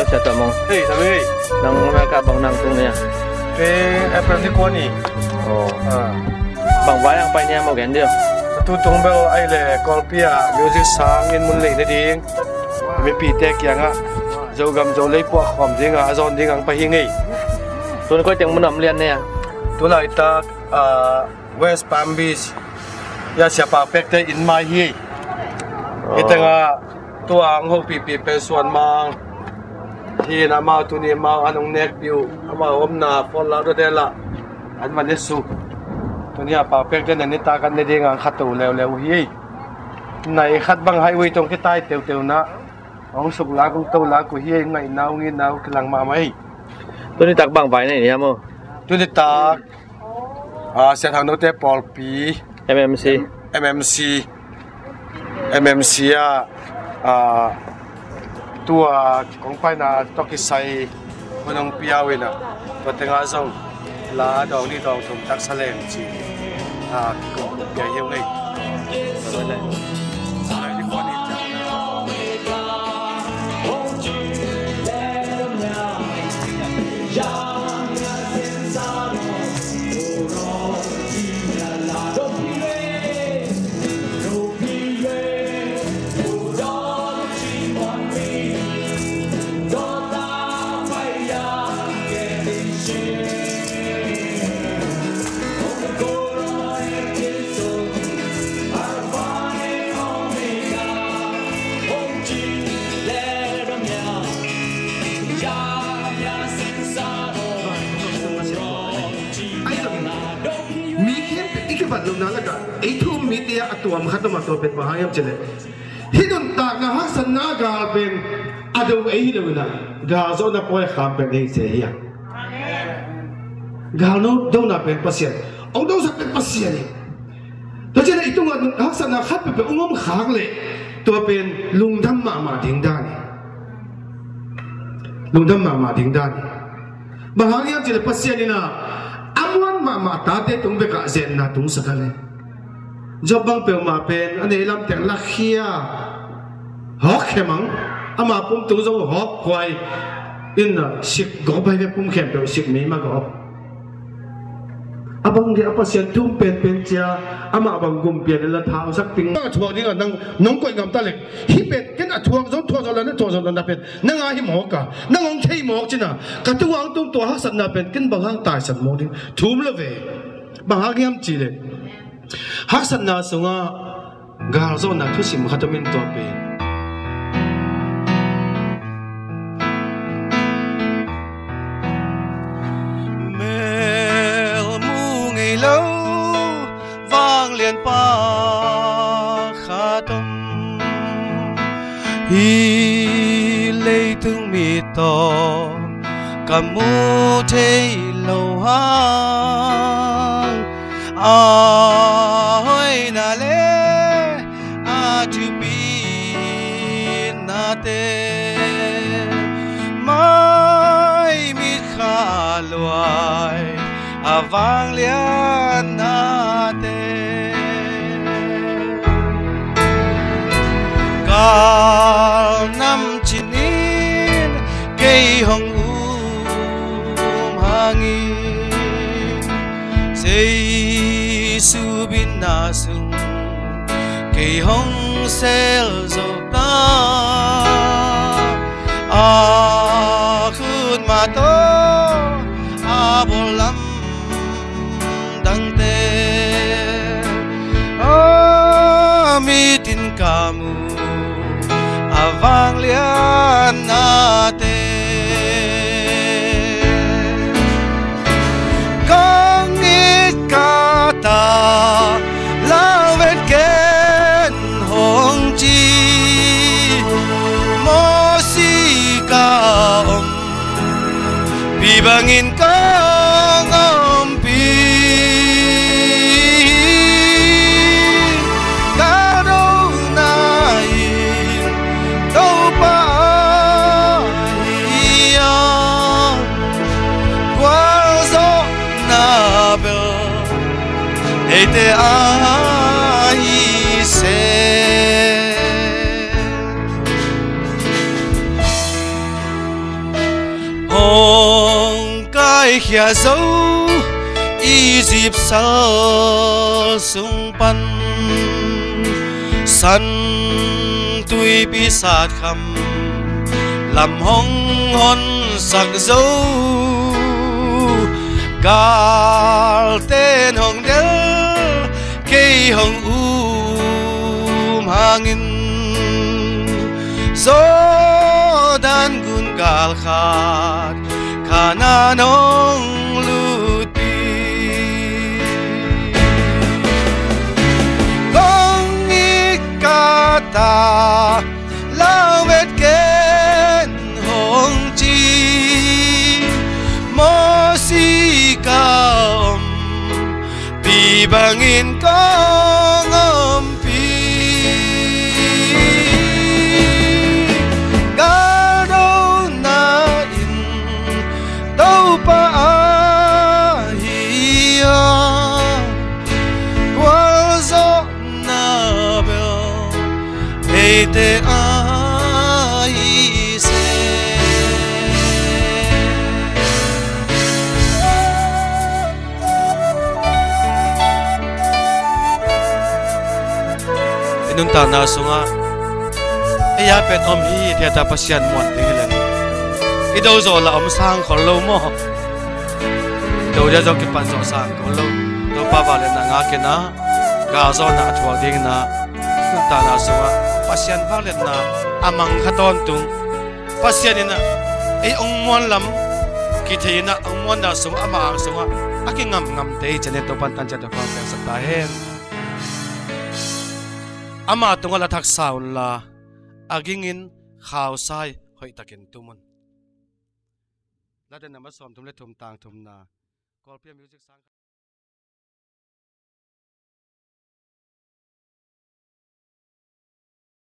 SIA TUA MUNG. Hey, sabi. Nang Amerika bang nang tung niya. April ni ko ni. Oh. Bang bayang pa niya mo gandio. Tutong bel ay le kolpia music sangin mun le na ding. Mi pitek yang a. Dâu gầm dâu lấy po khom ding a zon ding ang pahingi. Tuần có tiếng muốn nằm liền nè. Tu lại ta West Palm Beach. Ya siapa pekte in my hi. Itanga tu ang ho pi pesuan mang. Hi na ma tu ni ma anong neck view. Ama om na phone la do de la. An man nesu. Tu ni apa pekte na ni ta kan ne ding ang khatu lew hi. Nai khat bang highway tong ki tai tew na. Ông sụp lá cũng tàu lá của hiên ngày nào nghe nào cái làng mà mấy tôi đi tạc bằng váy này nhá mô tôi đi tạc sẽ thằng nó té Paul P MMC tua cũng phải là tóc cái say con ông piao vậy nè tôi tiếng Á Dông là đầu đi đầu thùng tắc sa lem chỉ cũng bia hiệu ngay rồi đâyบัดลงนั่นแหละก็ไอ้ทุ่มมีเดียตัวมันขัดมาตัวเป็นมหายามเจริญฮิดุนตากนะฮักษณะกาลเป็นอดูไอ้ฮิดุนนะกาโซนับไว้ข้ามเป็นไอ้เสียกาโนดูนับเป็นปัสเซียนองดูสักเป็นปัสเซียนตัวเจริญไอ้ตัวนั้นฮักษณะขัดเป็นองค์ขางเลยตัวเป็นลุงทำมาทิ้งด้านลุงทำมาทิ้งด้านมหายามเจริญปัสเซียนนี่นะamuan mama tate tung beka zen na tung sakale jobang pe ma pen ane lam teng lakhia hok khemang ama pum tung zo hok khwai in na sik go bai ve pum khem pe sik me ma go abang dia apa sian tum pen chia ama abang gum pian la thau sak ping ma thuang ding nang nong koi ngam ta lek hi pen ken a thuang zo la na pen nang a hi mo ka nang ong thei mo china ka tuang tum to ha sat na pen ken bang hang tai sat mo ding thum la ve bang ha yam chi le ha sat na sunga gal zo na thu sim khatamin to pe lâu vang liền pa khatom hi lei tung mi to kamu thei lâu hang hoi na le tu bi na te mai mi kha loai avang lian nate kal nam chinin kei hong hangin sei su bin na sung kei hong sel zo ta khut ma to abolam mitin kamu avang lian nate kong ikata lawen ken hong chi mo si ka bibangin kang ompi te ai se kia dấu Egypt sao sung pan san tui bi sát kham làm hong hon sắc dấu gal tên hong del cây hong hangin gió đan gun gal khát khana nong lut pi gong ikata lao vet ken hong chi mo si kaom pi bangin kong om te ai se inun ta na sunga eya pet om hi thia ta pasian mon te hilan ido zo la om sang khol lo mo do ja zo ki pan zo sang khol lo do pa ba le na nga ke na ga zo na thwa ding na nun ta na sunga pasian valet na amang khaton tung pasian ina ei ong mon lam ki theina ong mon da sung ama ang sunga akingam ngam te chane to pan tan cha da fa sa ta hen ama tunga la thak saun la agingin khaw sai hoi takin tumun la de na ma som tum le tum tang tum na kolpia music sang